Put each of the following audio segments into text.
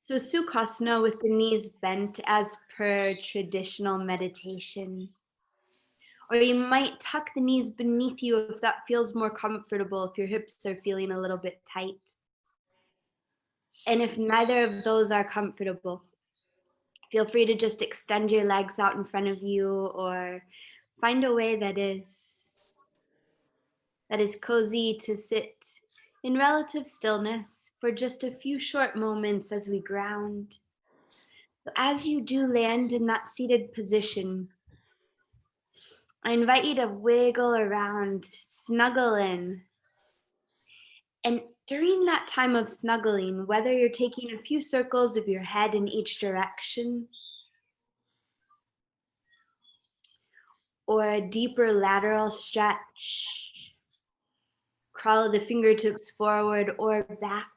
So Sukhasana with the knees bent as per traditional meditation. Or you might tuck the knees beneath you if that feels more comfortable, if your hips are feeling a little bit tight. And if neither of those are comfortable, feel free to just extend your legs out in front of you or find a way that is cozy to sit in relative stillness for just a few short moments as we ground. So as you do land in that seated position, I invite you to wiggle around, snuggle in. And during that time of snuggling, whether you're taking a few circles of your head in each direction or a deeper lateral stretch, crawl the fingertips forward or back,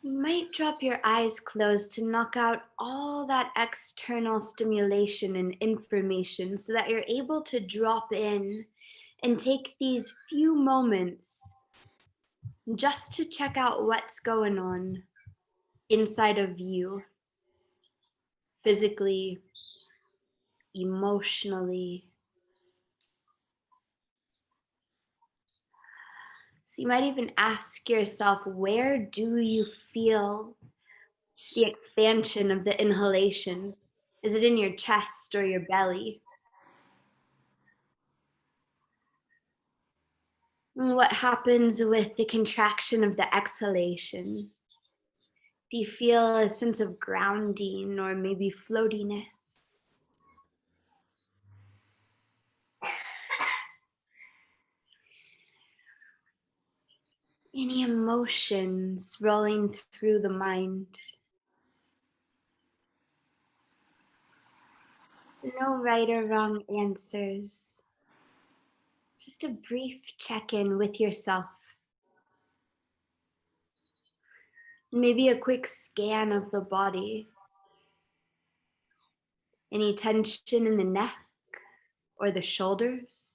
you might drop your eyes closed to knock out all that external stimulation and information so that you're able to drop in and take these few moments just to check out what's going on inside of you, physically, emotionally. So you might even ask yourself, where do you feel the expansion of the inhalation? Is it in your chest or your belly? And what happens with the contraction of the exhalation? Do you feel a sense of grounding or maybe floatiness? Any emotions rolling through the mind? No right or wrong answers. Just a brief check-in with yourself. Maybe a quick scan of the body. Any tension in the neck or the shoulders?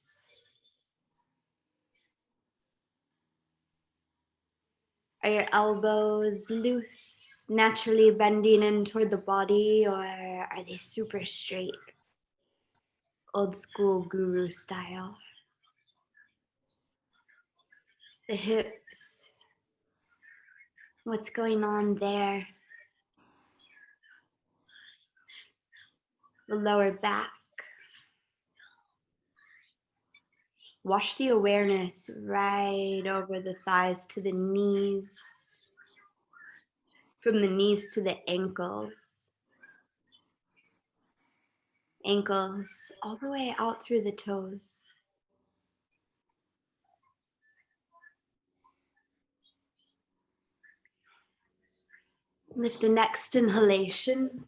Are your elbows loose, naturally bending in toward the body, or are they super straight? Old school guru style. The hips. What's going on there? The lower back. Wash the awareness right over the thighs to the knees, from the knees to the ankles. Ankles all the way out through the toes. With the next inhalation,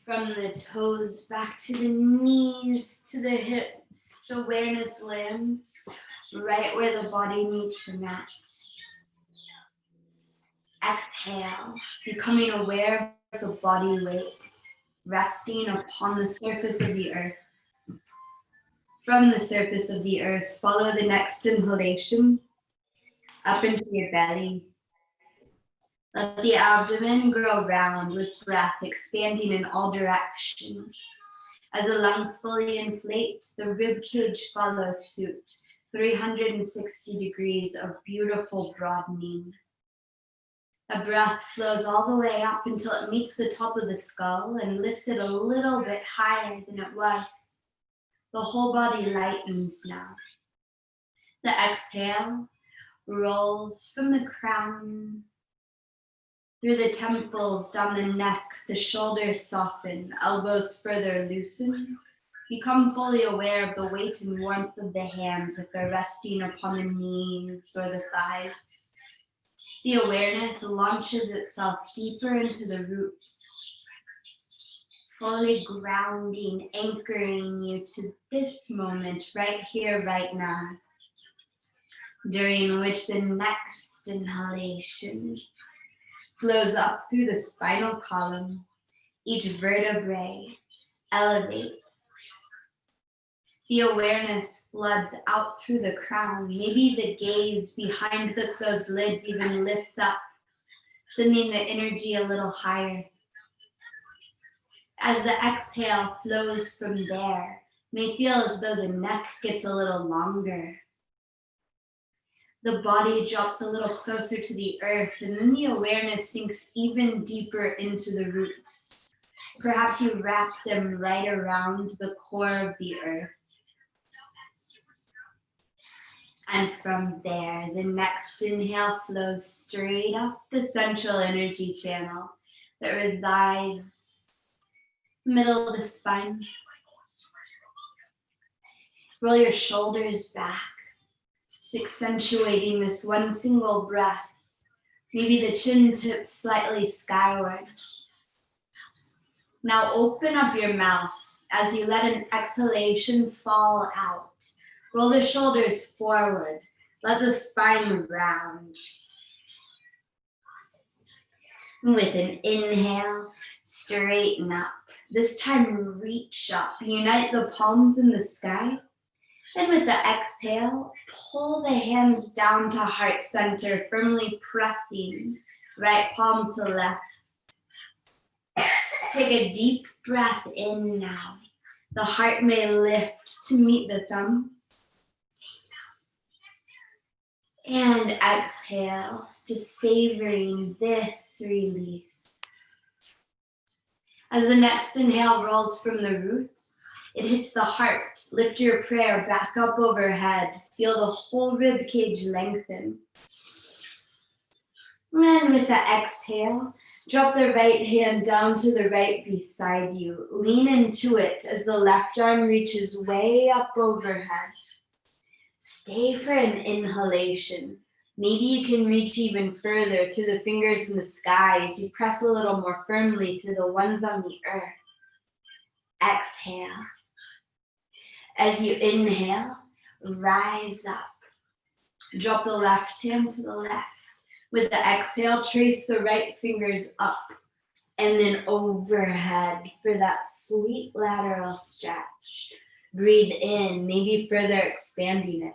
from the toes back to the knees, to the hips, awareness lands right where the body meets the mat. Exhale, becoming aware of the body weight, resting upon the surface of the earth. From the surface of the earth, follow the next inhalation up into your belly. Let the abdomen grow round with breath expanding in all directions. As the lungs fully inflate, the rib cage follows suit, 360 degrees of beautiful broadening. The breath flows all the way up until it meets the top of the skull and lifts it a little bit higher than it was. The whole body lightens now. The exhale rolls from the crown, through the temples, down the neck, the shoulders soften, elbows further loosen. Become fully aware of the weight and warmth of the hands if they're resting upon the knees or the thighs. The awareness launches itself deeper into the roots, fully grounding, anchoring you to this moment right here, right now, during which the next inhalation flows up through the spinal column. Each vertebrae elevates. The awareness floods out through the crown. Maybe the gaze behind the closed lids even lifts up, sending the energy a little higher. As the exhale flows from there, may feel as though the neck gets a little longer. The body drops a little closer to the earth, and then the awareness sinks even deeper into the roots. Perhaps you wrap them right around the core of the earth. And from there, the next inhale flows straight up the central energy channel that resides middle of the spine. Roll your shoulders back, just accentuating this one single breath. Maybe the chin tips slightly skyward. Now open up your mouth as you let an exhalation fall out. Roll the shoulders forward. Let the spine round. With an inhale, straighten up. This time, reach up. Unite the palms in the sky. And with the exhale, pull the hands down to heart center, firmly pressing right palm to left. Take a deep breath in now. The heart may lift to meet the thumbs. And exhale, just savoring this release. As the next inhale rolls from the roots, it hits the heart. Lift your prayer back up overhead. Feel the whole rib cage lengthen. And with the exhale, drop the right hand down to the right beside you. Lean into it as the left arm reaches way up overhead. Stay for an inhalation. Maybe you can reach even further through the fingers in the sky as you press a little more firmly through the ones on the earth. Exhale. As you inhale, rise up. Drop the left hand to the left. With the exhale, trace the right fingers up and then overhead for that sweet lateral stretch. Breathe in, maybe further expanding it.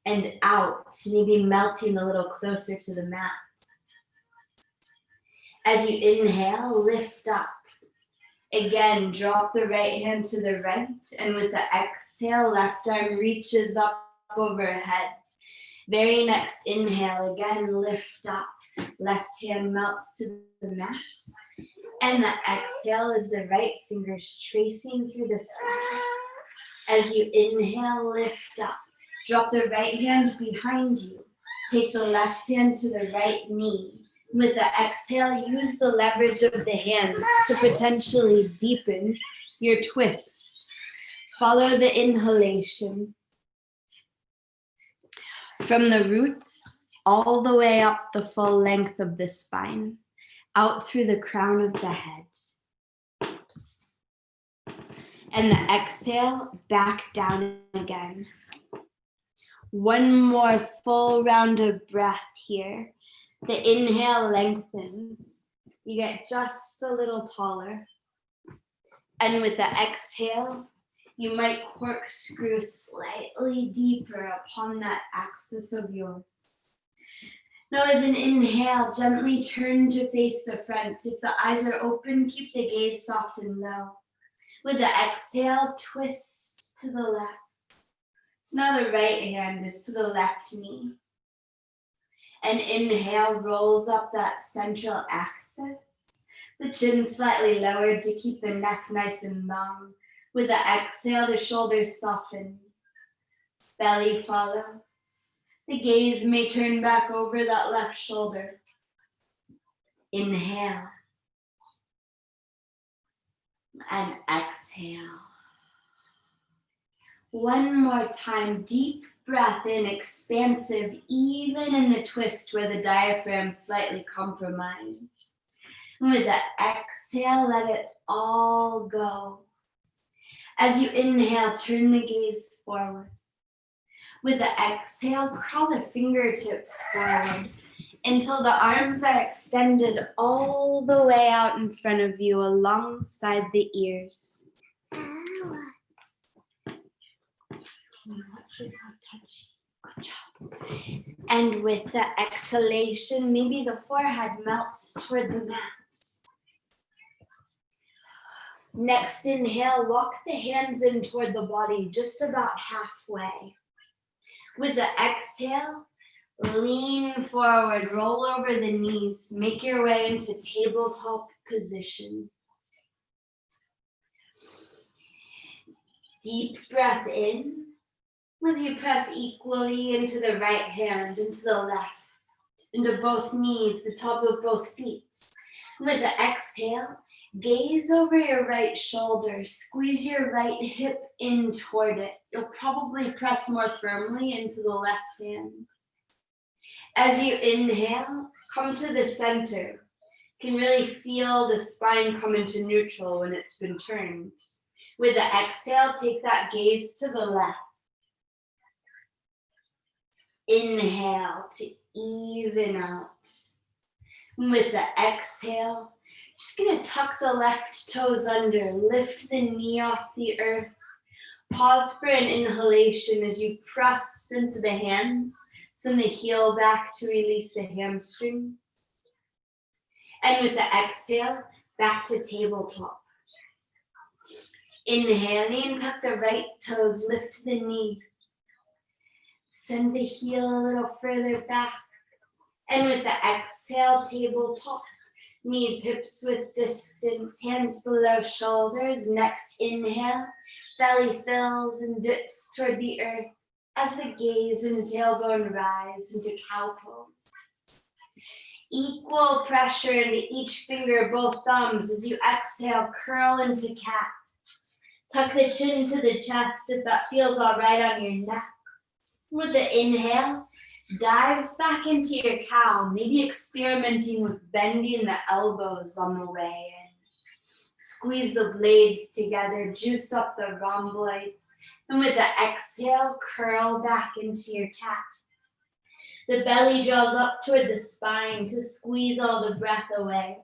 And out, maybe melting a little closer to the mat. As you inhale, lift up. Again, drop the right hand to the right, and with the exhale, left arm reaches up overhead. Very next inhale, again, lift up. Left hand melts to the mat. And the exhale is the right fingers tracing through the sky. As you inhale, lift up. Drop the right hand behind you. Take the left hand to the right knee. With the exhale, use the leverage of the hands to potentially deepen your twist. Follow the inhalation. From the roots all the way up the full length of the spine, out through the crown of the head. And the exhale, back down again. One more full round of breath here. The inhale lengthens. You get just a little taller. And with the exhale, you might corkscrew slightly deeper upon that axis of yours. Now with an inhale, gently turn to face the front. If the eyes are open, keep the gaze soft and low. With the exhale, twist to the left. So now the right hand is to the left knee. And inhale rolls up that central axis. The chin slightly lowered to keep the neck nice and long. With the exhale, the shoulders soften. Belly follows. The gaze may turn back over that left shoulder. Inhale. And exhale. One more time, deep breath in, expansive, even in the twist where the diaphragm slightly compromised. And with the exhale, let it all go. As you inhale, turn the gaze forward. With the exhale, crawl the fingertips forward until the arms are extended all the way out in front of you alongside the ears. Good job. And with the exhalation, maybe the forehead melts toward the mat. Next inhale, walk the hands in toward the body, just about halfway. With the exhale, lean forward, roll over the knees, make your way into tabletop position. Deep breath in as you press equally into the right hand, into the left, into both knees, the top of both feet. With the exhale, gaze over your right shoulder, squeeze your right hip in toward it. You'll probably press more firmly into the left hand. As you inhale, come to the center. You can really feel the spine come into neutral when it's been turned. With the exhale, take that gaze to the left. Inhale to even out. With the exhale, just gonna tuck the left toes under, lift the knee off the earth. Pause for an inhalation as you press into the hands. Send the heel back to release the hamstring. And with the exhale, back to tabletop. Inhaling, tuck the right toes, lift the knee. Send the heel a little further back. And with the exhale, tabletop. Knees, hips with distance, hands below shoulders. Next inhale, belly fills and dips toward the earth as the gaze and tailbone rise into cow pose. Equal pressure into each finger, both thumbs. As you exhale, curl into cat. Tuck the chin to the chest if that feels all right on your neck. With the inhale, dive back into your cow, maybe experimenting with bending the elbows on the way in. Squeeze the blades together, juice up the rhomboids, and with the exhale, curl back into your cat. The belly draws up toward the spine to squeeze all the breath away.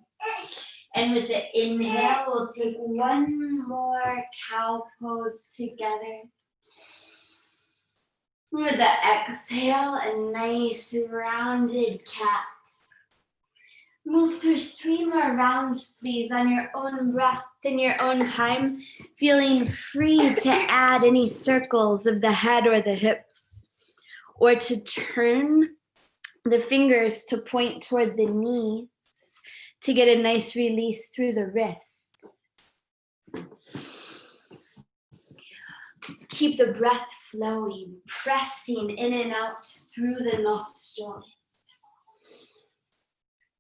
And with the inhale, we'll take one more cow pose together. With the exhale, a nice rounded cat. Move through 3 more rounds, please, on your own breath, in your own time, feeling free to add any circles of the head or the hips, or to turn the fingers to point toward the knees to get a nice release through the wrists. Keep the breath flowing, pressing in and out through the nostrils.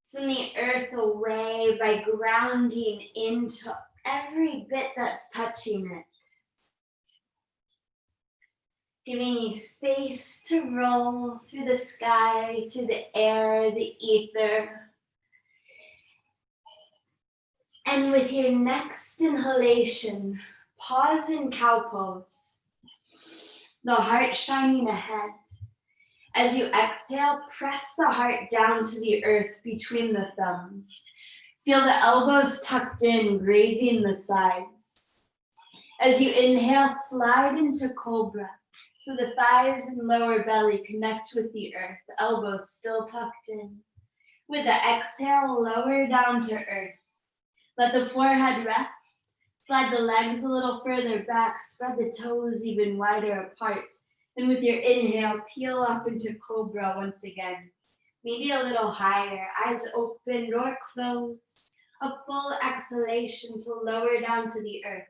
Send the earth away by grounding into every bit that's touching it. Giving you space to roll through the sky, through the air, the ether. And with your next inhalation, pause in cow pose. The heart shining ahead. As you exhale, press the heart down to the earth between the thumbs. Feel the elbows tucked in, grazing the sides. As you inhale, slide into cobra. So the thighs and lower belly connect with the earth, the elbows still tucked in. With the exhale, lower down to earth. Let the forehead rest. Slide the legs a little further back, spread the toes even wider apart. And with your inhale, peel up into cobra once again. Maybe a little higher, eyes open or closed. A full exhalation to lower down to the earth.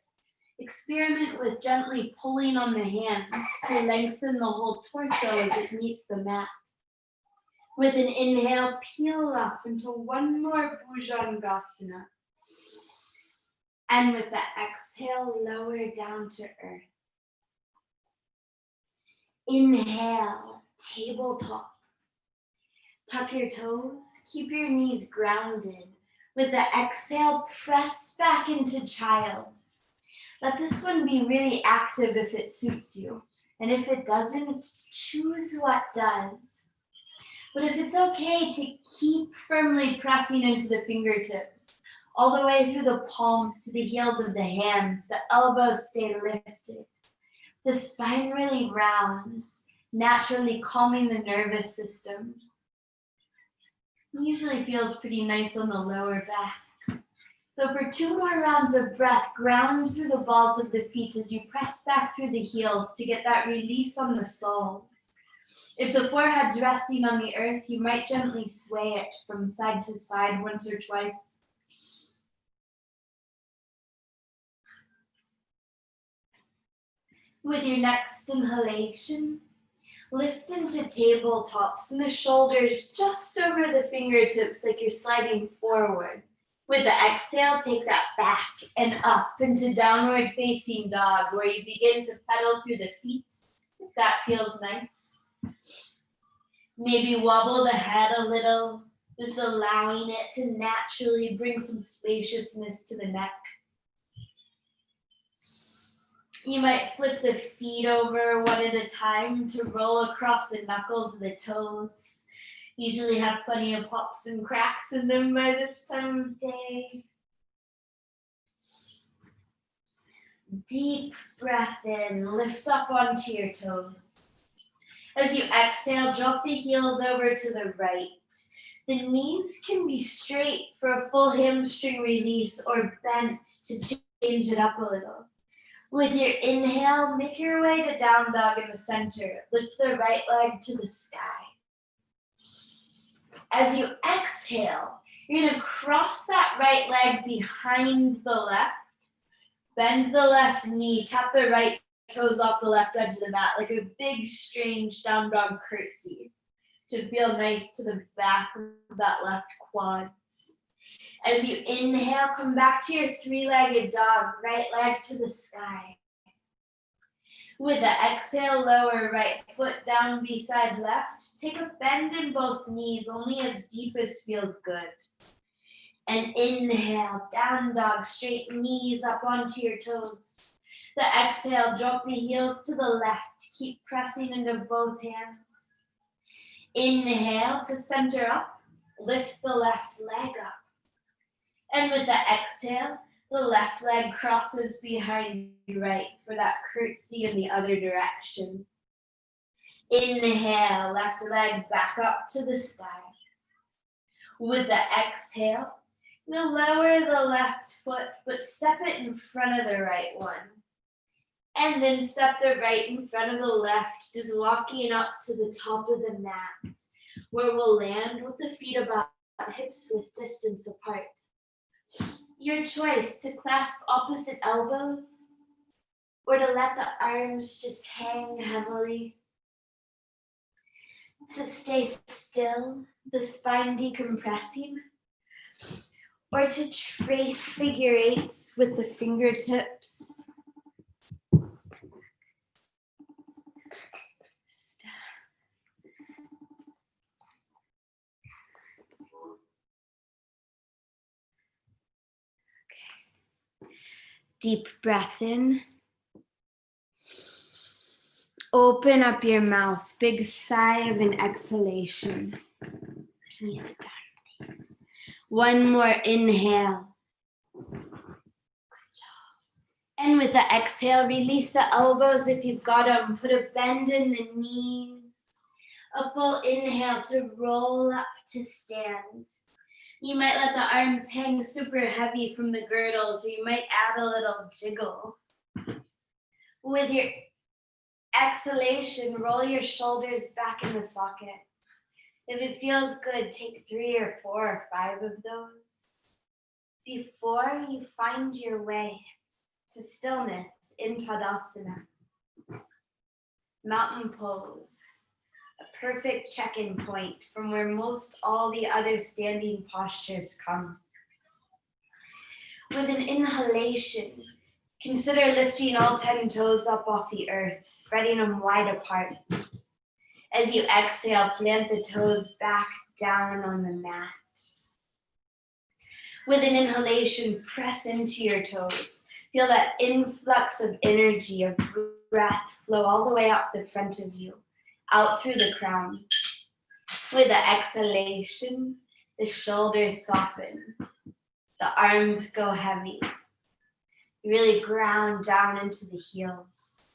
Experiment with gently pulling on the hands to lengthen the whole torso as it meets the mat. With an inhale, peel up into one more Bhujangasana. And with the exhale, lower down to earth. Inhale, tabletop. Tuck your toes, keep your knees grounded. With the exhale, press back into child's. Let this one be really active if it suits you. And if it doesn't, choose what does. But if it's okay to keep firmly pressing into the fingertips, all the way through the palms to the heels of the hands, the elbows stay lifted. The spine really rounds, naturally calming the nervous system. Usually feels pretty nice on the lower back. So for 2 more rounds of breath, ground through the balls of the feet as you press back through the heels to get that release on the soles. If the forehead's resting on the earth, you might gently sway it from side to side once or twice. With your next inhalation, lift into tabletops and the shoulders just over the fingertips like you're sliding forward. With the exhale, take that back and up into downward facing dog where you begin to pedal through the feet, if that feels nice. Maybe wobble the head a little, just allowing it to naturally bring some spaciousness to the neck. You might flip the feet over one at a time to roll across the knuckles of the toes. Usually have plenty of pops and cracks in them by this time of day. Deep breath in, lift up onto your toes. As you exhale, drop the heels over to the right. The knees can be straight for a full hamstring release or bent to change it up a little. With your inhale, make your way to down dog in the center. Lift the right leg to the sky. As you exhale, you're going to cross that right leg behind the left. Bend the left knee, tap the right toes off the left edge of the mat like a big, strange down dog curtsy. Should feel nice to the back of that left quad. As you inhale, come back to your three-legged dog, right leg to the sky. With the exhale, lower right foot down beside left. Take a bend in both knees, only as deep as feels good. And inhale, down dog, straight knees up onto your toes. The exhale, drop the heels to the left. Keep pressing into both hands. Inhale to center up, lift the left leg up. And with the exhale, the left leg crosses behind you right for that curtsy in the other direction. Inhale, left leg back up to the sky. With the exhale, you'll lower the left foot, but step it in front of the right one. And then step the right in front of the left, just walking up to the top of the mat, where we'll land with the feet about hips width distance apart. Your choice to clasp opposite elbows or to let the arms just hang heavily. To stay still, the spine decompressing, or to trace figure eights with the fingertips. Deep breath in. Open up your mouth. Big sigh of an exhalation. Can you sit down, please? One more inhale. Good job. And with the exhale, release the elbows if you've got them. Put a bend in the knees. A full inhale to roll up to stand. You might let the arms hang super heavy from the girdles, or you might add a little jiggle. With your exhalation, roll your shoulders back in the socket. If it feels good, take 3 or 4 or 5 of those. Before you find your way to stillness in Tadasana. Mountain pose. A perfect check-in point from where most all the other standing postures come. With an inhalation, consider lifting all 10 toes up off the earth, spreading them wide apart. As you exhale, plant the toes back down on the mat. With an inhalation, press into your toes. Feel that influx of energy, of breath flow all the way up the front of you, out through the crown. With the exhalation, the shoulders soften. The arms go heavy. You really ground down into the heels.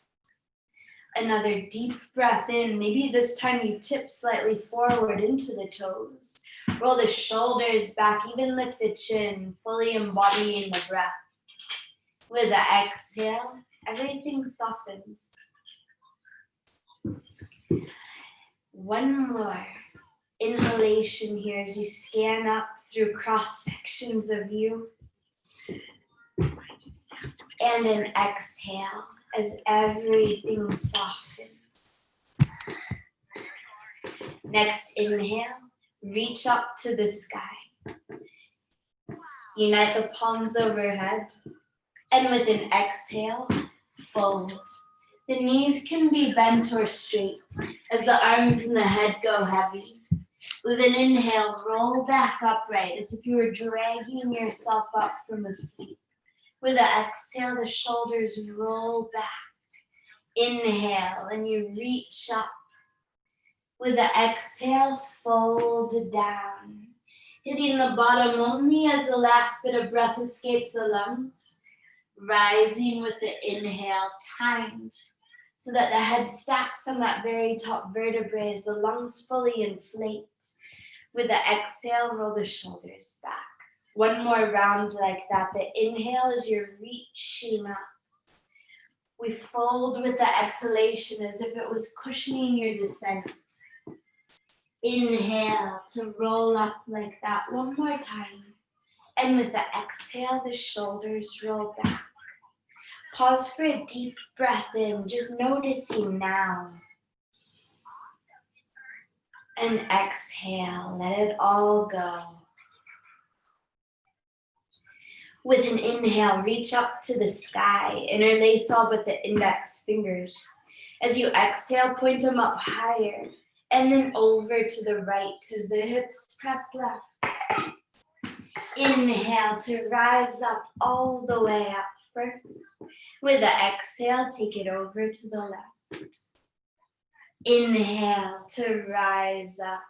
Another deep breath in. Maybe this time you tip slightly forward into the toes. Roll the shoulders back, even lift the chin, fully embodying the breath. With the exhale, everything softens. One more inhalation here as you scan up through cross sections of you. And an exhale as everything softens. Next inhale, reach up to the sky. Unite the palms overhead. And with an exhale, fold. The knees can be bent or straight as the arms and the head go heavy. With an inhale, roll back upright as if you were dragging yourself up from a sleep. With an exhale, the shoulders roll back. Inhale, and you reach up. With the exhale, fold down. Hitting the bottom only as the last bit of breath escapes the lungs. Rising with the inhale, timed, so that the head stacks on that very top vertebrae as the lungs fully inflate. With the exhale, roll the shoulders back. One more round like that. The inhale is you're reaching up. We fold with the exhalation as if it was cushioning your descent. Inhale to roll up like that. One more time. And with the exhale, the shoulders roll back. Pause for a deep breath in, just noticing now. And exhale, let it all go. With an inhale, reach up to the sky, interlace all but the index fingers. As you exhale, point them up higher, and then over to the right as the hips press left. Inhale to rise up all the way up first. With the exhale, take it over to the left. Inhale to rise up.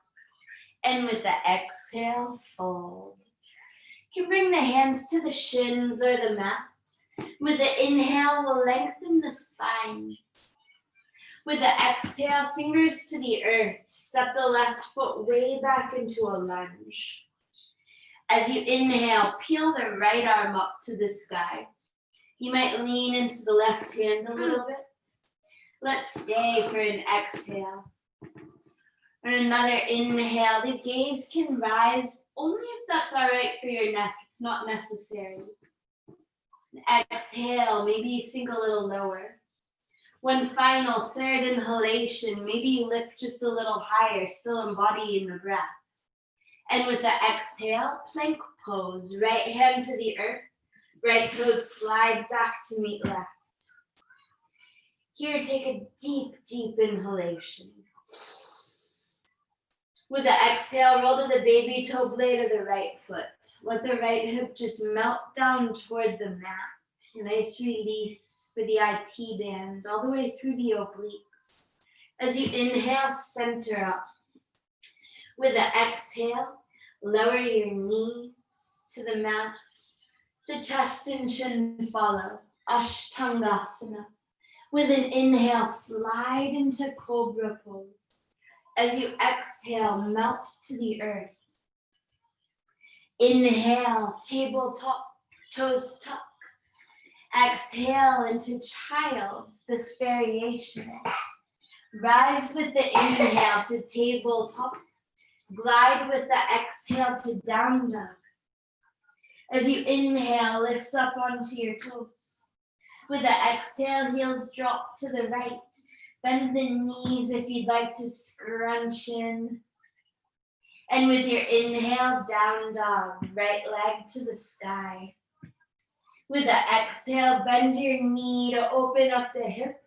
And with the exhale, fold. You can bring the hands to the shins or the mat. With the inhale, we'll lengthen the spine. With the exhale, fingers to the earth. Step the left foot way back into a lunge. As you inhale, peel the right arm up to the sky. You might lean into the left hand a little bit. Let's stay for an exhale. And another inhale. The gaze can rise only if that's all right for your neck. It's not necessary. Exhale, maybe sink a little lower. One final third inhalation. Maybe lift just a little higher, still embodying the breath. And with the exhale, plank pose. Right hand to the earth. Right toes slide back to meet left. Here, take a deep, deep inhalation. With the exhale, roll to the baby toe blade of the right foot. Let the right hip just melt down toward the mat. Nice release for the IT band, all the way through the obliques. As you inhale, center up. With the exhale, lower your knees to the mat. The chest and chin follow. Ashtangasana. With an inhale, slide into cobra pose. As you exhale, melt to the earth. Inhale, tabletop, toes tuck. Exhale into child's, this variation. Rise with the inhale to tabletop. Glide with the exhale to down dog. As you inhale, lift up onto your toes. With the exhale, heels drop to the right. Bend the knees if you'd like to scrunch in. And with your inhale, down dog, right leg to the sky. With the exhale, bend your knee to open up the hip.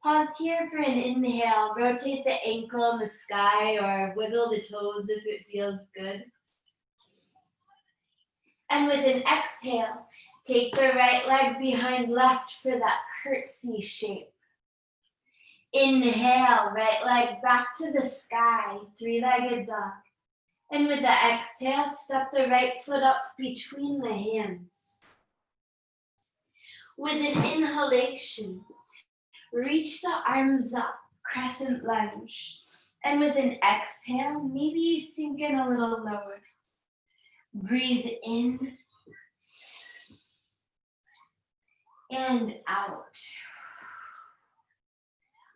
Pause here for an inhale. Rotate the ankle in the sky or wiggle the toes if it feels good. And with an exhale, take the right leg behind left for that curtsy shape. Inhale, right leg back to the sky, three-legged dog. And with the exhale, step the right foot up between the hands. With an inhalation, reach the arms up, crescent lunge. And with an exhale, maybe you sink in a little lower. Breathe in and out.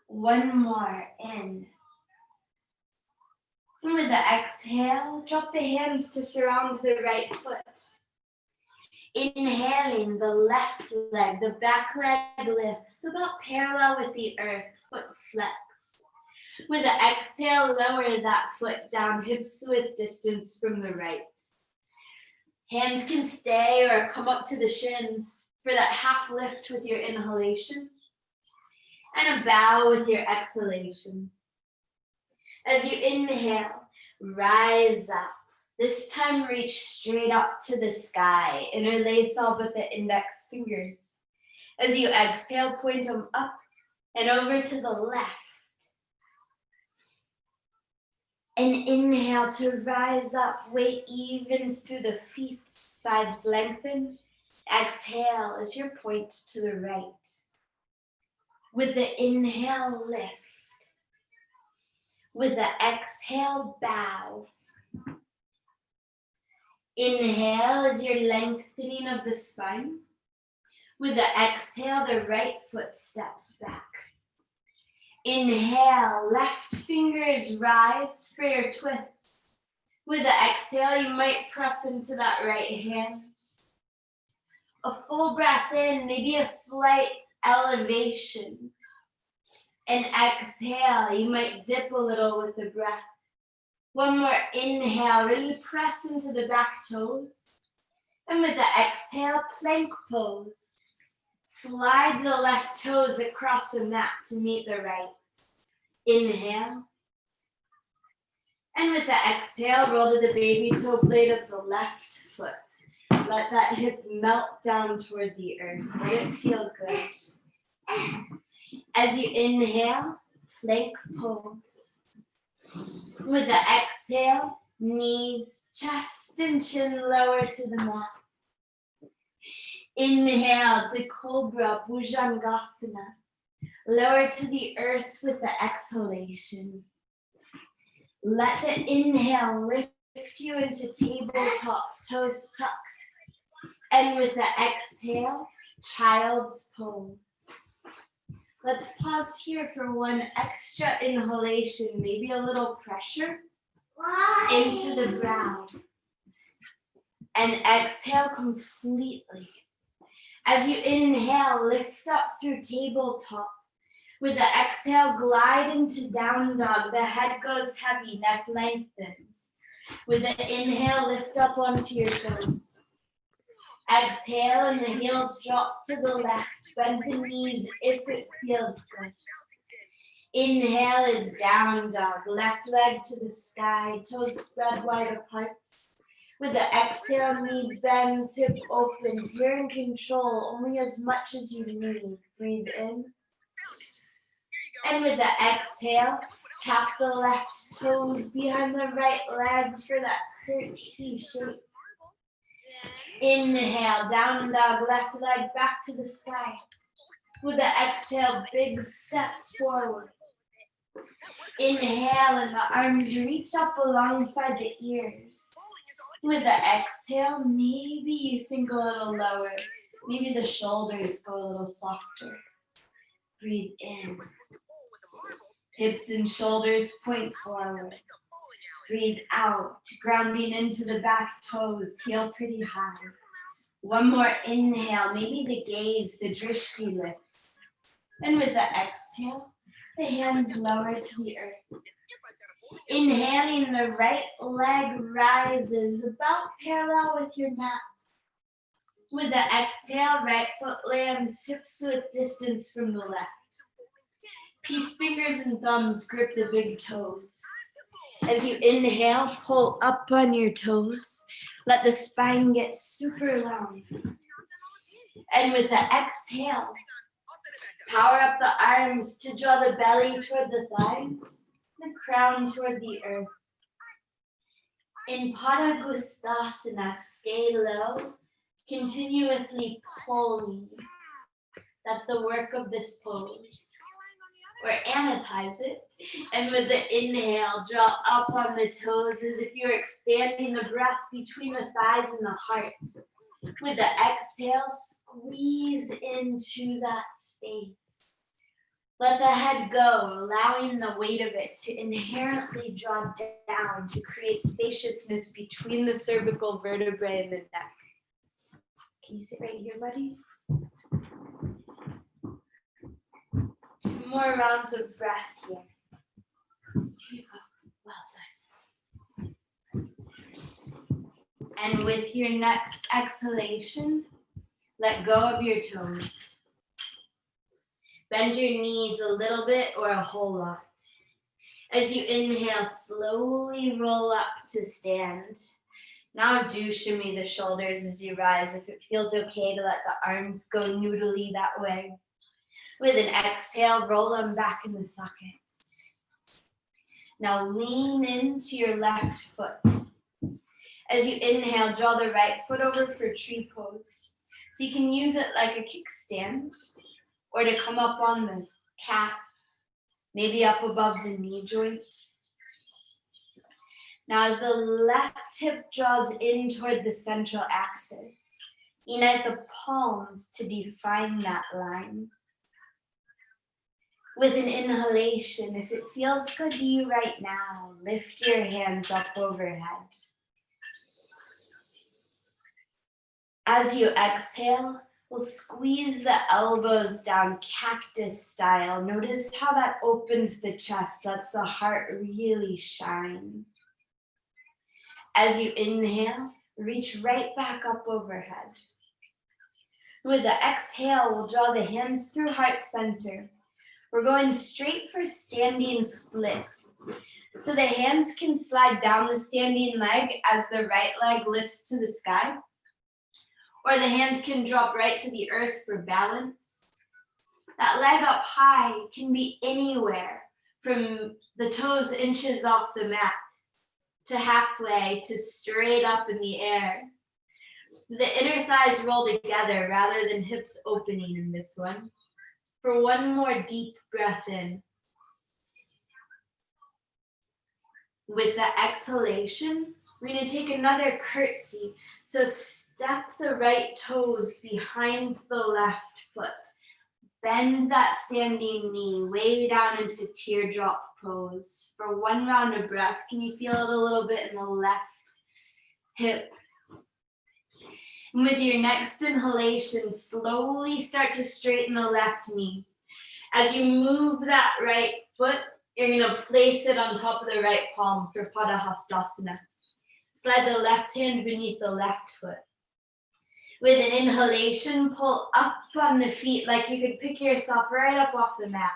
One more, in. And with the exhale, drop the hands to surround the right foot. Inhaling, the left leg, the back leg lifts about parallel with the earth, foot flex. With the exhale, lower that foot down, hips width distance from the right. Hands can stay or come up to the shins for that half lift with your inhalation, and a bow with your exhalation. As you inhale, rise up. This time reach straight up to the sky. Interlace all but the index fingers. As you exhale, point them up and over to the left. And inhale to rise up, weight evens through the feet, sides lengthen. Exhale as you point to the right. With the inhale, lift. With the exhale, bow. Inhale as you're lengthening of the spine. With the exhale, the right foot steps back. Inhale, left fingers rise for your twist. With the exhale, you might press into that right hand. A full breath in, maybe a slight elevation. And exhale, you might dip a little with the breath. One more inhale, really press into the back toes. And with the exhale, plank pose. Slide the left toes across the mat to meet the right. Inhale. And with the exhale, roll to the baby toe blade of the left foot. Let that hip melt down toward the earth. Let it feel good. As you inhale, plank pose. With the exhale, knees, chest, and chin lower to the mat. Inhale to Cobra Bhujangasana. Lower to the earth with the exhalation. Let the inhale lift you into tabletop, toes tuck. And with the exhale, child's pose. Let's pause here for one extra inhalation, maybe a little pressure into the brow. And exhale completely. As you inhale, lift up through tabletop. With the exhale, glide into down dog. The head goes heavy, neck lengthens. With the inhale, lift up onto your toes. Exhale and the heels drop to the left. Bend the knees if it feels good. Inhale is down dog. Left leg to the sky, toes spread wide apart. With the exhale, knee bends, hip opens. You're in control, only as much as you need. Breathe in. And with the exhale, tap the left toes behind the right leg for that curtsy shape. Inhale, down dog, left leg back to the sky. With the exhale, big step forward. Inhale, and the arms reach up alongside the ears. With the exhale, maybe you sink a little lower. Maybe the shoulders go a little softer. Breathe in. Hips and shoulders point forward. Breathe out, grounding into the back toes, heel pretty high. One more inhale, maybe the gaze, the drishti lifts. And with the exhale, the hands lower to the earth. Inhaling, the right leg rises about parallel with your mat. With the exhale, right foot lands hips width distance from the left. Peace fingers and thumbs grip the big toes. As you inhale, pull up on your toes. Let the spine get super long. And with the exhale, power up the arms to draw the belly toward the thighs, the crown toward the earth. In Padangusthasana, stay low, continuously pulling. That's the work of this pose. or anatize it. And with the inhale, draw up on the toes as if you're expanding the breath between the thighs and the heart. With the exhale, squeeze into that space. Let the head go, allowing the weight of it to inherently draw down to create spaciousness between the cervical vertebrae and the neck. Can you sit right here, buddy? 2 more rounds of breath here. Here you go. Well done. And with your next exhalation, let go of your toes. Bend your knees a little bit or a whole lot. As you inhale, slowly roll up to stand. Now do shimmy the shoulders as you rise if it feels okay to let the arms go noodly that way. With an exhale, roll them back in the sockets. Now lean into your left foot. As you inhale, draw the right foot over for tree pose. So you can use it like a kickstand, or to come up on the cat, maybe up above the knee joint. Now as the left hip draws in toward the central axis, unite the palms to define that line. With an inhalation, if it feels good to you right now, lift your hands up overhead. As you exhale, we'll squeeze the elbows down cactus style. Notice how that opens the chest, lets the heart really shine. As you inhale, reach right back up overhead. With the exhale, we'll draw the hands through heart center. We're going straight for standing split. So the hands can slide down the standing leg as the right leg lifts to the sky. Or the hands can drop right to the earth for balance. That leg up high can be anywhere from the toes inches off the mat to halfway to straight up in the air. The inner thighs roll together rather than hips opening in this one. For one more deep breath in. With the exhalation, we're going to take another curtsy. So step the right toes behind the left foot. Bend that standing knee way down into teardrop pose. For one round of breath, can you feel it a little bit in the left hip? And with your next inhalation, slowly start to straighten the left knee. As you move that right foot, you're going to place it on top of the right palm for Padahastasana. Slide the left hand beneath the left foot. With an inhalation, pull up on the feet like you could pick yourself right up off the mat.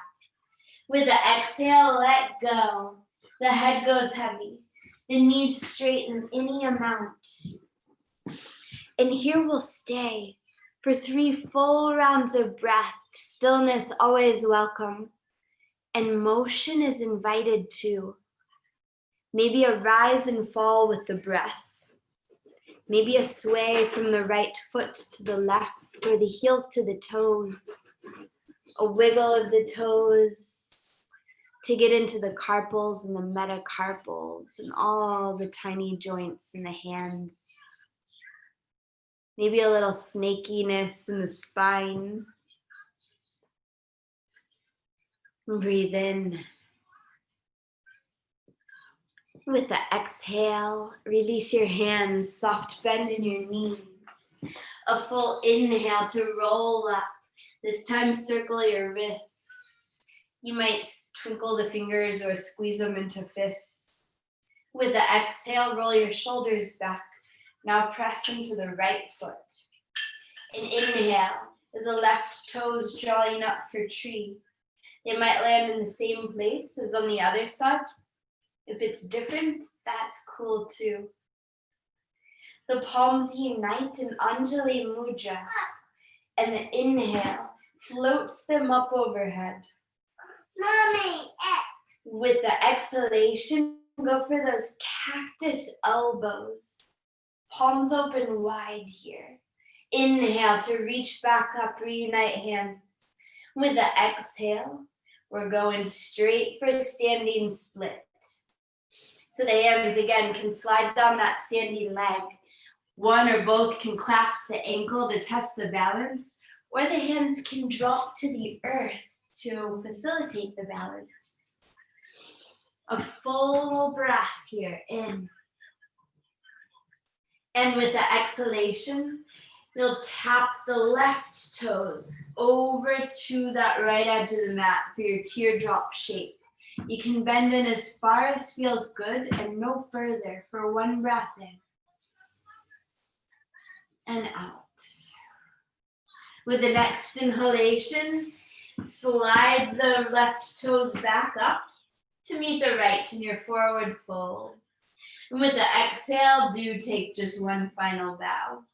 With the exhale, let go. The head goes heavy. The knees straighten any amount. And here we'll stay for 3 full rounds of breath. Stillness always welcome. And motion is invited too. Maybe a rise and fall with the breath. Maybe a sway from the right foot to the left or the heels to the toes. A wiggle of the toes to get into the carpals and the metacarpals and all the tiny joints in the hands. Maybe a little snakiness in the spine. Breathe in. With the exhale, release your hands, soft bend in your knees. A full inhale to roll up. This time circle your wrists. You might twinkle the fingers or squeeze them into fists. With the exhale, roll your shoulders back. Now press into the right foot. An inhale as the left toes drawing up for tree. They might land in the same place as on the other side. If it's different, that's cool too. The palms unite in Anjali Mudra, and the inhale floats them up overhead. Mommy! With the exhalation, go for those cactus elbows. Palms open wide here. Inhale to reach back up, reunite hands. With the exhale, We're going straight for a standing split. So the hands again can slide down that standing leg. One or both can clasp the ankle to test the balance, or the hands can drop to the earth to facilitate the balance. A full breath here, in. And with the exhalation, you'll tap the left toes over to that right edge of the mat for your teardrop shape. You can bend in as far as feels good and no further for one breath in and out. With the next inhalation, slide the left toes back up to meet the right in your forward fold. And with the exhale, do take just one final bow.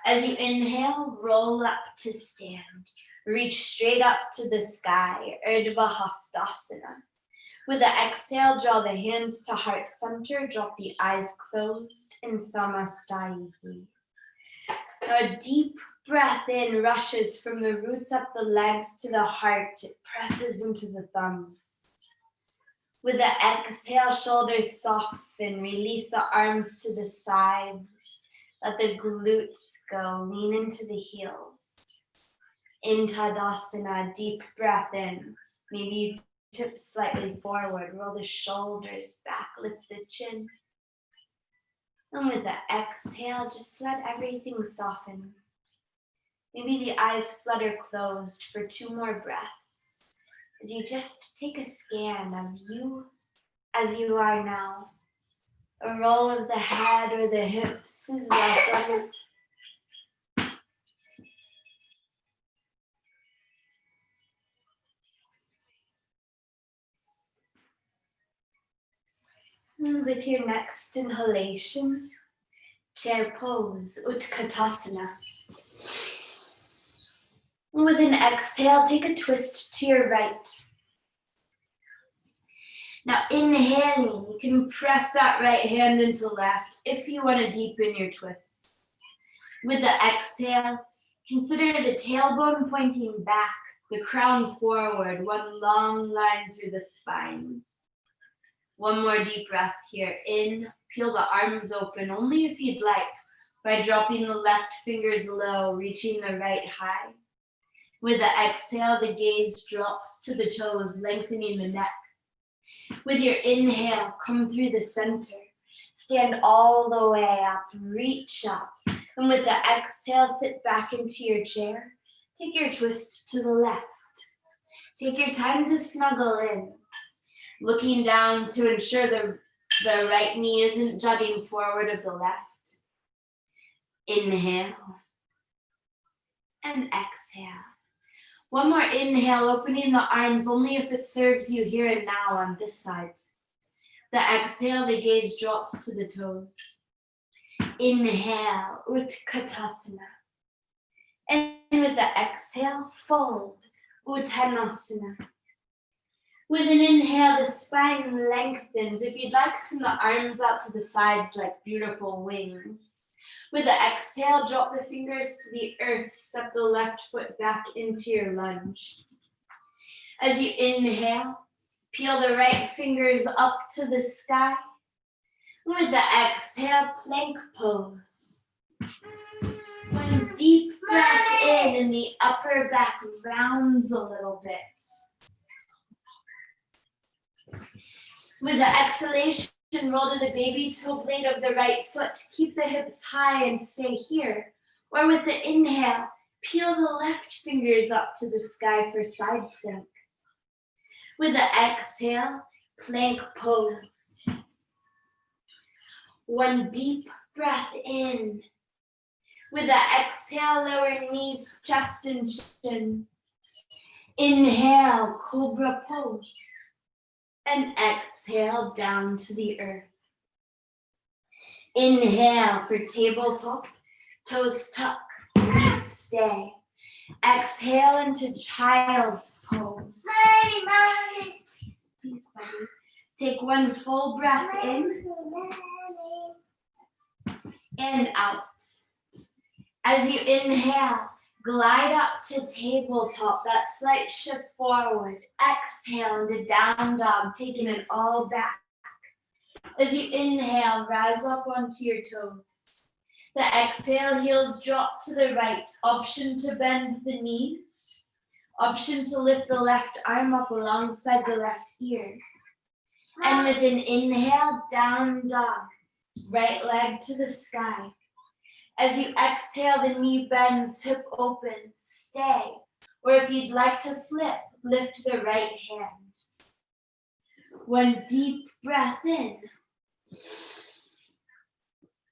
As you inhale, roll up to stand. Reach straight up to the sky, Urdhva Hastasana. With the exhale, draw the hands to heart center, drop the eyes closed in Samasthayi. A deep breath in rushes from the roots up the legs to the heart. It presses into the thumbs. With the exhale, shoulders soften. Release the arms to the sides. Let the glutes go. Lean into the heels. In Tadasana, deep breath in. Maybe you tip slightly forward. Roll the shoulders back. Lift the chin. And with the exhale, just let everything soften. Maybe the eyes flutter closed for 2 more breaths. As you just take a scan of you as you are now. A roll of the head or the hips is welcome. And with your next inhalation, chair pose, Utkatasana. And with an exhale, take a twist to your right. Now inhaling, you can press that right hand into left if you want to deepen your twists. With the exhale, consider the tailbone pointing back, the crown forward, one long line through the spine. One more deep breath here. In, peel the arms open, only if you'd like, by dropping the left fingers low, reaching the right high. With the exhale, the gaze drops to the toes, lengthening the neck. With your inhale, come through the center. Stand all the way up, reach up. And with the exhale, sit back into your chair. Take your twist to the left. Take your time to snuggle in. Looking down to ensure the right knee isn't jutting forward of the left. Inhale and exhale. One more inhale, opening the arms only if it serves you here and now on this side. The exhale, the gaze drops to the toes. Inhale, Utkatasana. And with the exhale, fold, Uttanasana. With an inhale, the spine lengthens. If you'd like, send the arms out to the sides like beautiful wings. With the exhale, drop the fingers to the earth. Step the left foot back into your lunge. As you inhale, peel the right fingers up to the sky. With the exhale, plank pose. One deep breath in and the upper back rounds a little bit. With the exhalation, roll to the baby toe blade of the right foot. Keep the hips high and stay here. Or with the inhale, peel the left fingers up to the sky for side plank. With the exhale, plank pose. One deep breath in. With the exhale, lower knees, chest and chin. Inhale, cobra pose. And exhale down to the earth. Inhale for tabletop, toes tuck, knees stay. Exhale into child's pose. Please, buddy. Take one full breath in and out. As you inhale, Glide up to tabletop, that slight shift forward. Exhale into down dog, taking it all back. As you inhale, rise up onto your toes. The exhale, heels drop to the right. Option to bend the knees. Option to lift the left arm up alongside the left ear. And with an inhale, down dog. Right leg to the sky. As you exhale, the knee bends, hip opens, stay. Or if you'd like to flip, lift the right hand. One deep breath in.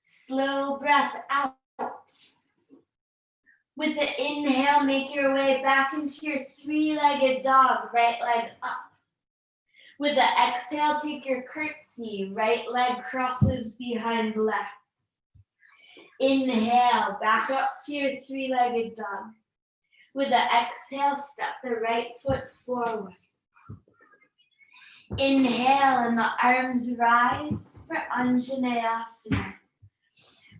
Slow breath out. With the inhale, make your way back into your three-legged dog, right leg up. With the exhale, take your curtsy, right leg crosses behind left. Inhale, back up to your three-legged dog. With the exhale, step the right foot forward. Inhale and the arms rise for Anjaneyasana.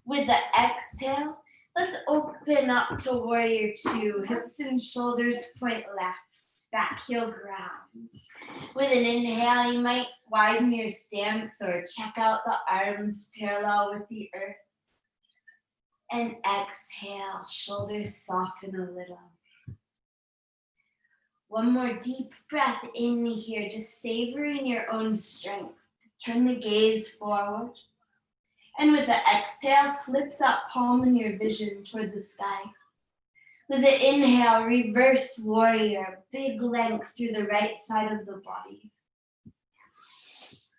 With the exhale, let's open up to warrior two. Hips and shoulders point left, back heel grounds. With an inhale, you might widen your stance or check out the arms parallel with the earth. And exhale, shoulders soften a little. One more deep breath in here, just savoring your own strength. Turn the gaze forward. And with the exhale, flip that palm in your vision toward the sky. With the inhale, reverse warrior, big length through the right side of the body.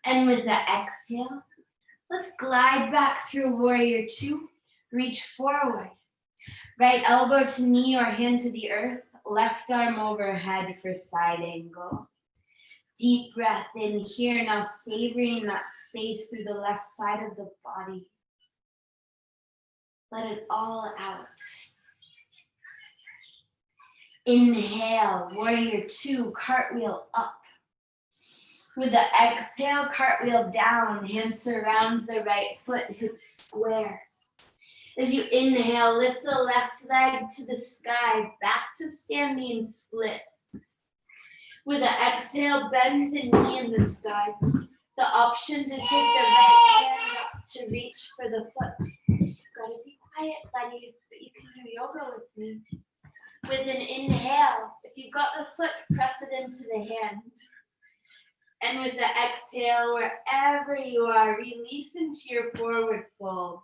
And with the exhale, let's glide back through warrior two. Reach forward. Right elbow to knee or hand to the earth. Left arm overhead for side angle. Deep breath in here, now savoring that space through the left side of the body. Let it all out. Inhale, warrior two, cartwheel up. With the exhale, cartwheel down, hands surround the right foot, hips square. As you inhale, lift the left leg to the sky, back to standing split. With the exhale, bend the knee in the sky. The option to take the right hand up to reach for the foot. Gotta be quiet, buddy, but you can do yoga with me. With an inhale, if you've got the foot, press it into the hand. And with the exhale, wherever you are, release into your forward fold.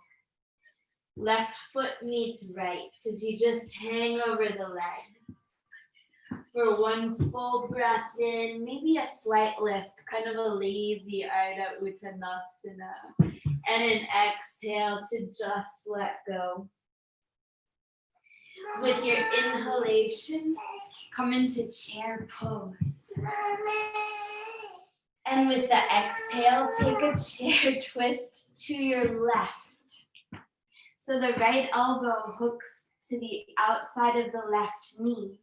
Left foot meets right as you just hang over the legs. For one full breath in, maybe a slight lift, kind of a lazy Ardha Uttanasana. And an exhale to just let go. With your inhalation, come into chair pose. And with the exhale, take a chair twist to your left. So the right elbow hooks to the outside of the left knee.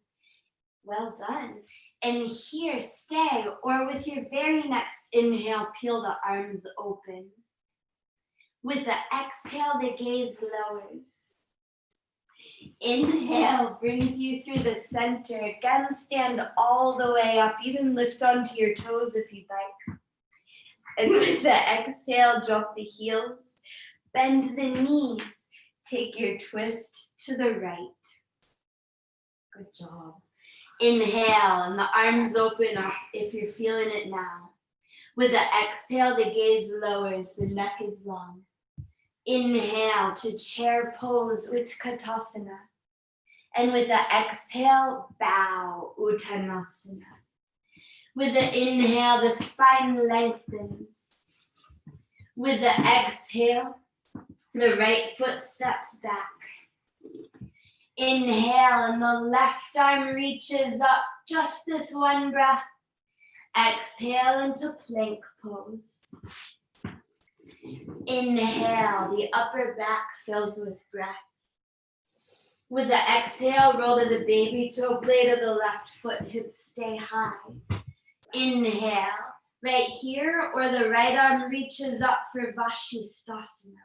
Well done. And here, stay, or with your very next inhale, peel the arms open. With the exhale, the gaze lowers. Inhale brings you through the center. Again, stand all the way up, even lift onto your toes if you'd like. And with the exhale, drop the heels, bend the knees. Take your twist to the right. Good job. Inhale, and the arms open up if you're feeling it now. With the exhale, the gaze lowers, the neck is long. Inhale to chair pose, Utkatasana. And with the exhale, bow, Uttanasana. With the inhale, the spine lengthens. With the exhale, the right foot steps back. Inhale, and the left arm reaches up. Just this one breath. Exhale into plank pose. Inhale, the upper back fills with breath. With the exhale, roll to the baby toe, blade of the left foot, hips stay high. Inhale, right here, or the right arm reaches up for Vashisthasana.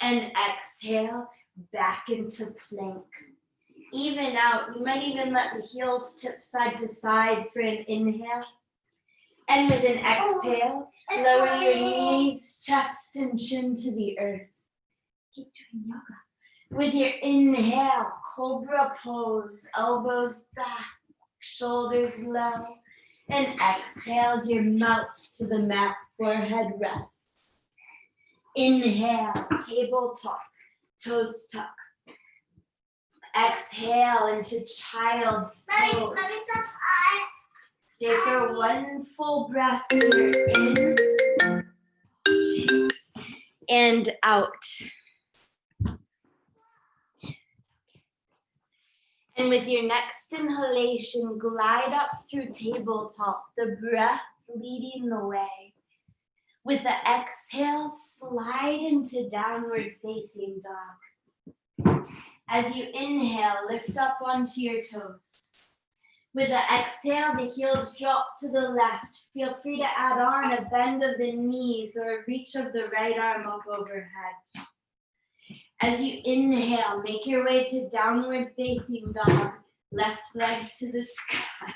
And exhale, back into plank. Even out. You might even let the heels tip side to side for an inhale. And with an exhale, lower your knees, chest, and chin to the earth. Keep doing yoga. With your inhale, cobra pose, elbows back, shoulders low. And exhales your mouth to the mat, forehead rests. Inhale, tabletop, toes tuck. Exhale into child's pose. Stay for one full breath here, in and out. And with your next inhalation, glide up through tabletop, the breath leading the way. With the exhale, slide into downward facing dog. As you inhale, lift up onto your toes. With the exhale, the heels drop to the left. Feel free to add on a bend of the knees or a reach of the right arm up overhead. As you inhale, make your way to downward facing dog, left leg to the sky.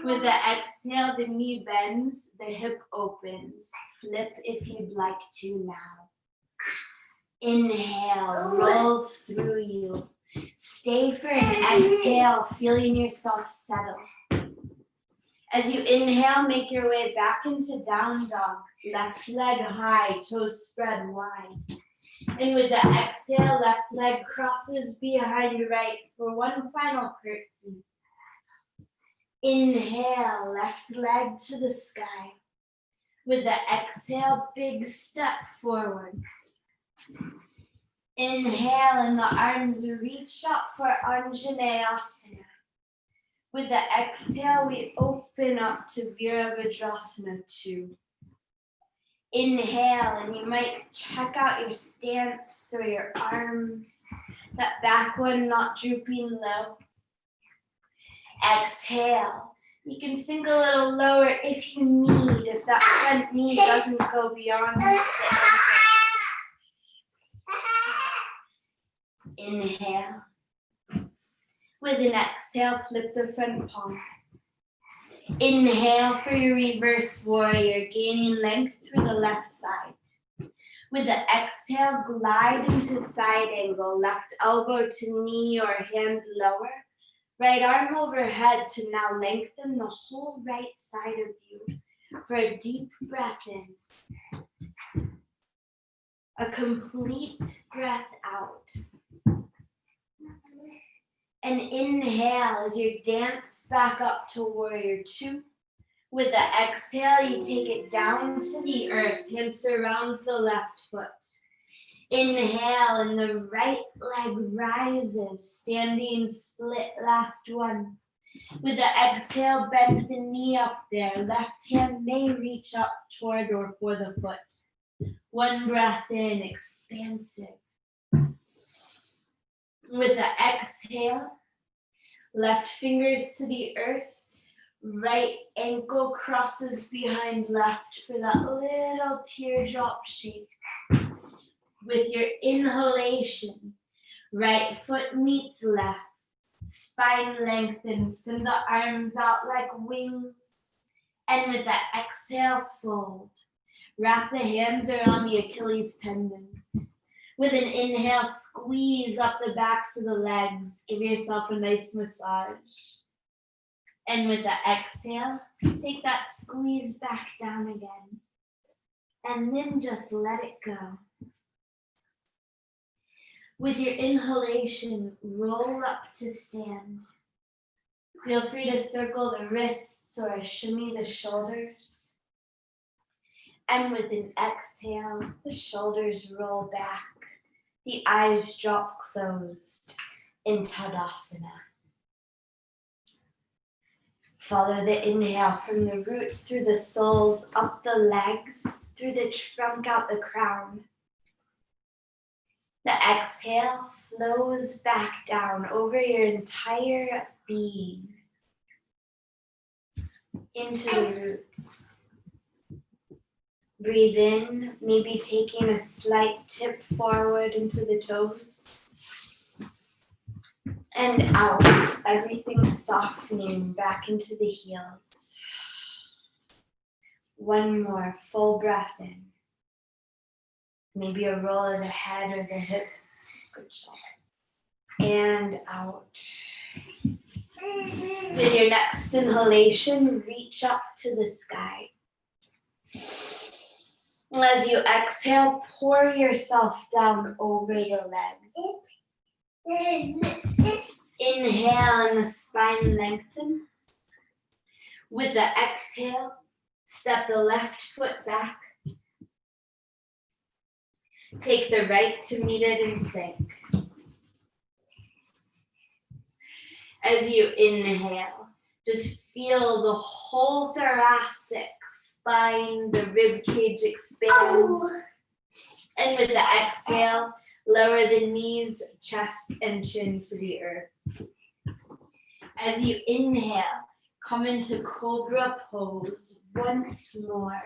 With the exhale, the knee bends, the hip opens. Flip if you'd like to now. Inhale, rolls through you. Stay for an exhale, feeling yourself settle. As you inhale, make your way back into down dog, left leg high, toes spread wide. And with the exhale, left leg crosses behind right for one final curtsy. Inhale, left leg to the sky. With the exhale, big step forward. Inhale, and the arms reach up for Anjaneyasana. With the exhale, we open up to Virabhadrasana 2. Inhale, and you might check out your stance or your arms, that back one not drooping low. Exhale, you can sink a little lower if you need, if that front knee doesn't go beyond the ankle. Inhale. With an exhale, flip the front palm. Inhale for your reverse warrior, gaining length through the left side. With the exhale, glide into side angle, left elbow to knee or hand lower. Right arm overhead to now lengthen the whole right side of you for a deep breath in. A complete breath out. And inhale as you dance back up to warrior 2. With the exhale, you take it down to the earth, hands surround the left foot. Inhale, and the right leg rises, standing split, last one. With the exhale, bend the knee up there. Left hand may reach up toward or for the foot. One breath in, expansive. With the exhale, left fingers to the earth. Right ankle crosses behind left for that little teardrop shape. With your inhalation, right foot meets left, spine lengthens, send the arms out like wings. And with the exhale, fold. Wrap the hands around the Achilles tendons. With an inhale, squeeze up the backs of the legs. Give yourself a nice massage. And with the exhale, take that squeeze back down again. And then just let it go. With your inhalation, roll up to stand. Feel free to circle the wrists or shimmy the shoulders. And with an exhale, the shoulders roll back. The eyes drop closed in Tadasana. Follow the inhale from the roots through the soles, up the legs, through the trunk, out the crown. The exhale flows back down over your entire being into the roots. Breathe in, maybe taking a slight tip forward into the toes. And out, everything softening back into the heels. One more full breath in. Maybe a roll of the head or the hips. Good job. And out. With your next inhalation, reach up to the sky. As you exhale, pour yourself down over the legs. Inhale and the spine lengthens. With the exhale, step the left foot back. Take the right to meet it in plank. As you inhale, just feel the whole thoracic spine, the rib cage expand. And with the exhale, lower the knees, chest, and chin to the earth. As you inhale, come into cobra pose once more.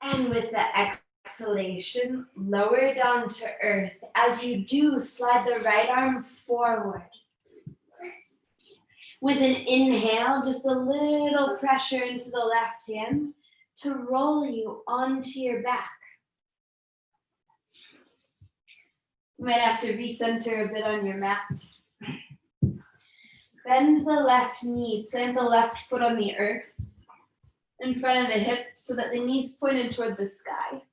And with the exhalation, lower down to earth. As you do, slide the right arm forward. With an inhale, just a little pressure into the left hand to roll you onto your back. You might have to recenter a bit on your mat. Bend the left knee, plant the left foot on the earth in front of the hip so that the knees pointed toward the sky.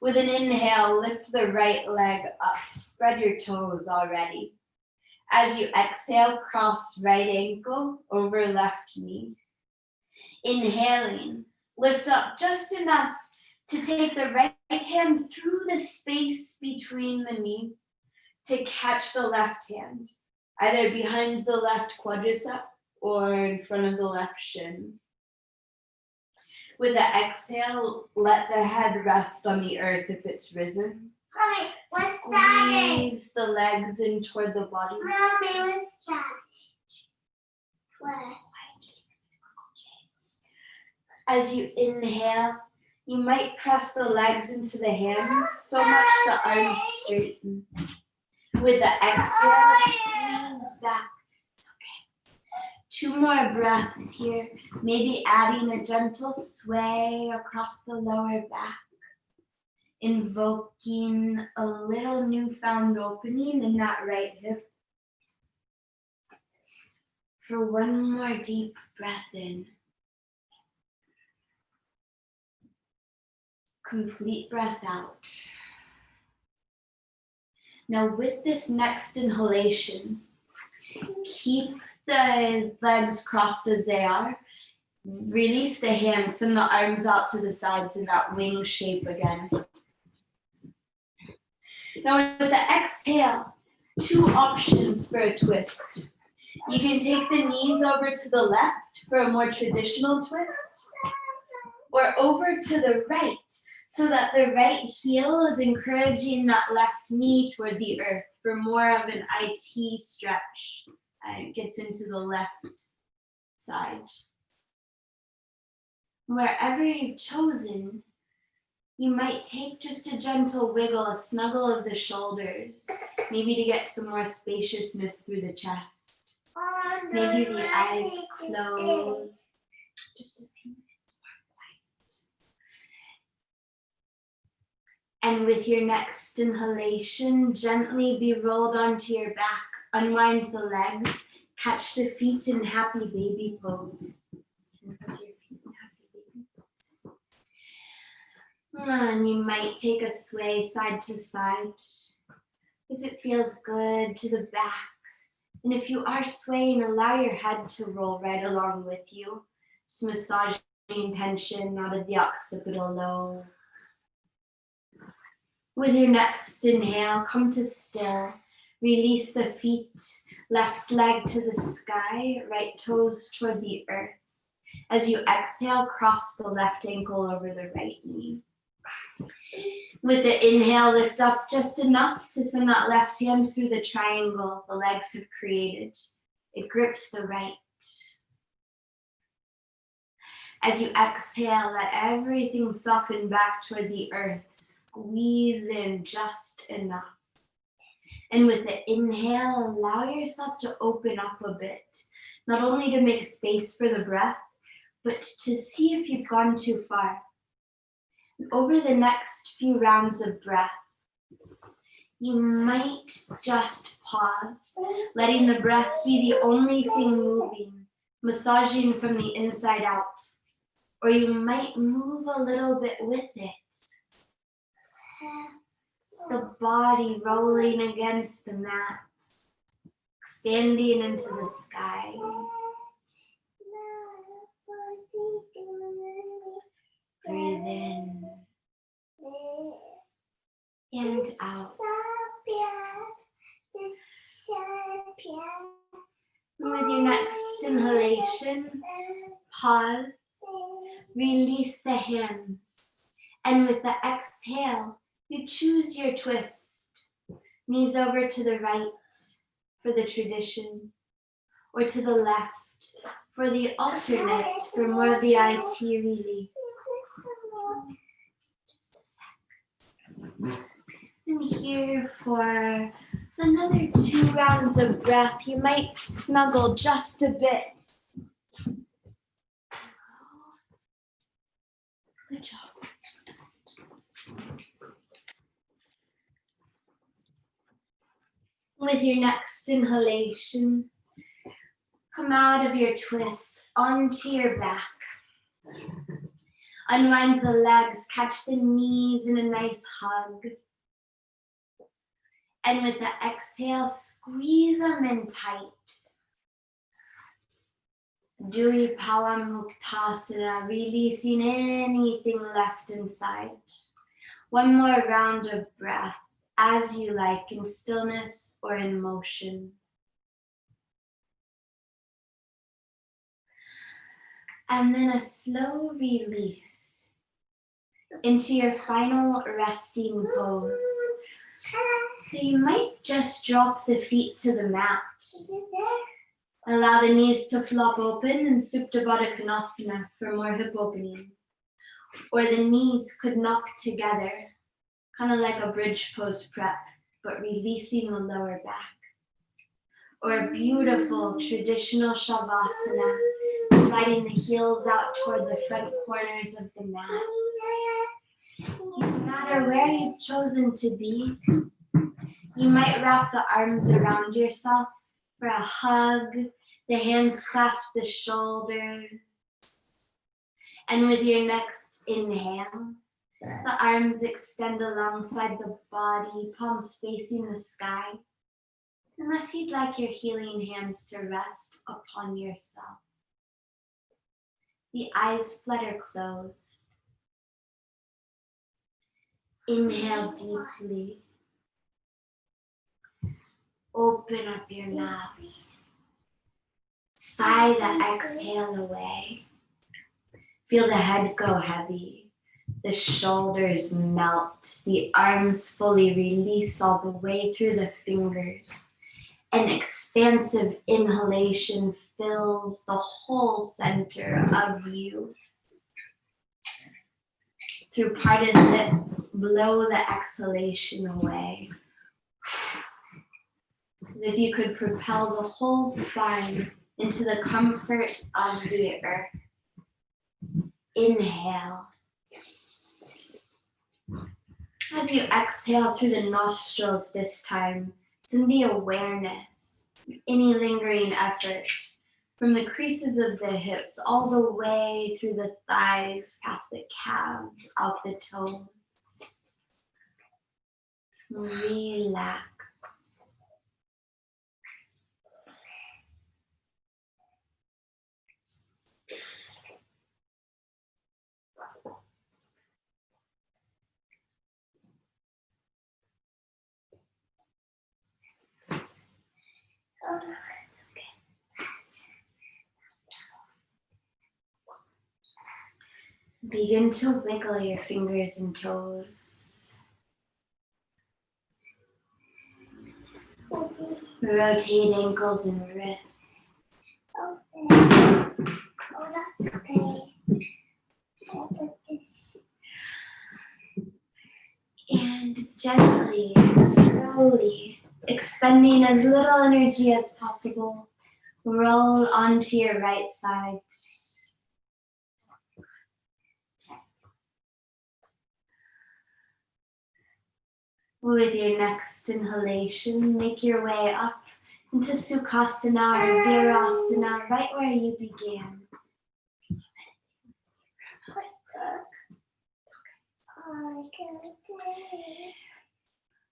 With an inhale, lift the right leg up. Spread your toes already. As you exhale, cross right ankle over left knee. Inhaling, lift up just enough to take the right hand through the space between the knee to catch the left hand, either behind the left quadricep or in front of the left shin. With the exhale, let the head rest on the earth if it's risen. Mommy, what's that? Squeeze the legs in toward the body. Mommy, what's that? What? As you inhale, you might press the legs into the hands so much the arms straighten. With the exhale, squeeze back. It's okay. 2 more breaths here. Maybe adding a gentle sway across the lower back. Invoking a little newfound opening in that right hip. For 1 more deep breath in. Complete breath out. Now with this next inhalation, keep the legs crossed as they are. Release the hands, send the arms out to the sides in that wing shape again. Now with the exhale, 2 options for a twist. You can take the knees over to the left for a more traditional twist, or over to the right, so that the right heel is encouraging that left knee toward the earth for more of an IT stretch. It gets into the left side. Wherever you've chosen, you might take just a gentle wiggle, a snuggle of the shoulders, maybe to get some more spaciousness through the chest. Maybe the eyes close. Just a few minutes more quiet. And with your next inhalation, gently be rolled onto your back. Unwind the legs. Catch the feet in happy baby pose. And you might take a sway side to side. If it feels good, to the back. And if you are swaying, allow your head to roll right along with you. Just massaging tension out of the occipital lobe. With your next inhale, come to still. Release the feet, left leg to the sky, right toes toward the earth. As you exhale, cross the left ankle over the right knee. With the inhale, lift up just enough to send that left hand through the triangle the legs have created. It grips the right. As you exhale, let everything soften back toward the earth. Squeeze in just enough. And with the inhale, allow yourself to open up a bit, not only to make space for the breath, but to see if you've gone too far. Over the next few rounds of breath, you might just pause, letting the breath be the only thing moving, massaging from the inside out. Or you might move a little bit with it. The body rolling against the mat, expanding into the sky. Breathe in and out. And with your next inhalation, pause, release the hands. And with the exhale, you choose your twist. Knees over to the right for the tradition, or to the left for the alternate, for more of the IT relief. And here for another 2 rounds of breath, you might snuggle just a bit. Good job. With your next inhalation, come out of your twist onto your back. Unwind the legs, catch the knees in a nice hug. And with the exhale, squeeze them in tight. Duri Palamuktasana, releasing anything left inside. One more round of breath, as you like, in stillness or in motion. And then a slow release into your final resting pose. So you might just drop the feet to the mat. Allow the knees to flop open in Supta Baddha Konasana for more hip opening. Or the knees could knock together, kind of like a bridge pose prep, but releasing the lower back. Or a beautiful traditional Shavasana, sliding the heels out toward the front corners of the mat. No matter where you've chosen to be, you might wrap the arms around yourself for a hug, the hands clasp the shoulders. And with your next inhale, the arms extend alongside the body, palms facing the sky. Unless you'd like your healing hands to rest upon yourself. The eyes flutter closed. Inhale deeply. Open up your mouth. Sigh the exhale away. Feel the head go heavy. The shoulders melt. The arms fully release all the way through the fingers. An expansive inhalation fills the whole center of you. Through parted lips, blow the exhalation away. As if you could propel the whole spine into the comfort of the earth. Inhale. As you exhale through the nostrils this time, send the awareness, any lingering effort, from the creases of the hips all the way through the thighs, past the calves, out the toes. Relax. It's okay. Begin to wiggle your fingers and toes. Rotate ankles and wrists. Oh, that's okay. And gently, slowly Expending as little energy as possible, roll onto your right side. With your next inhalation, make your way up into Sukhasana or Virasana, right where you began.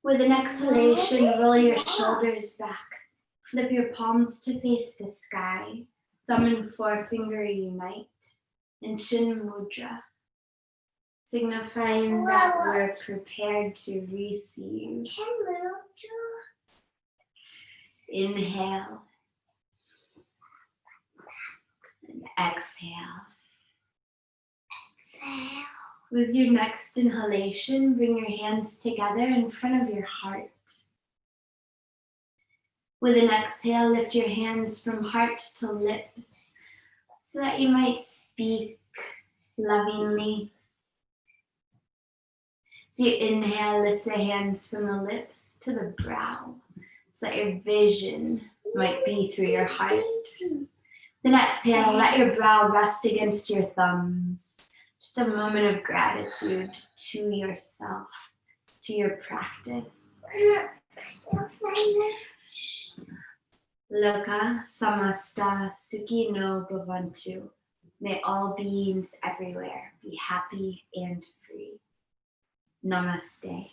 With an exhalation, roll your shoulders back. Flip your palms to face the sky. Thumb and forefinger unite in Chin Mudra, signifying that we're prepared to receive. Inhale and exhale. With your next inhalation, bring your hands together in front of your heart. With an exhale, lift your hands from heart to lips so that you might speak lovingly. So you inhale, lift the hands from the lips to the brow so that your vision might be through your heart. Then exhale, let your brow rest against your thumbs. Just a moment of gratitude to yourself, to your practice. Loka samasta sukhino bhavantu. May all beings everywhere be happy and free. Namaste.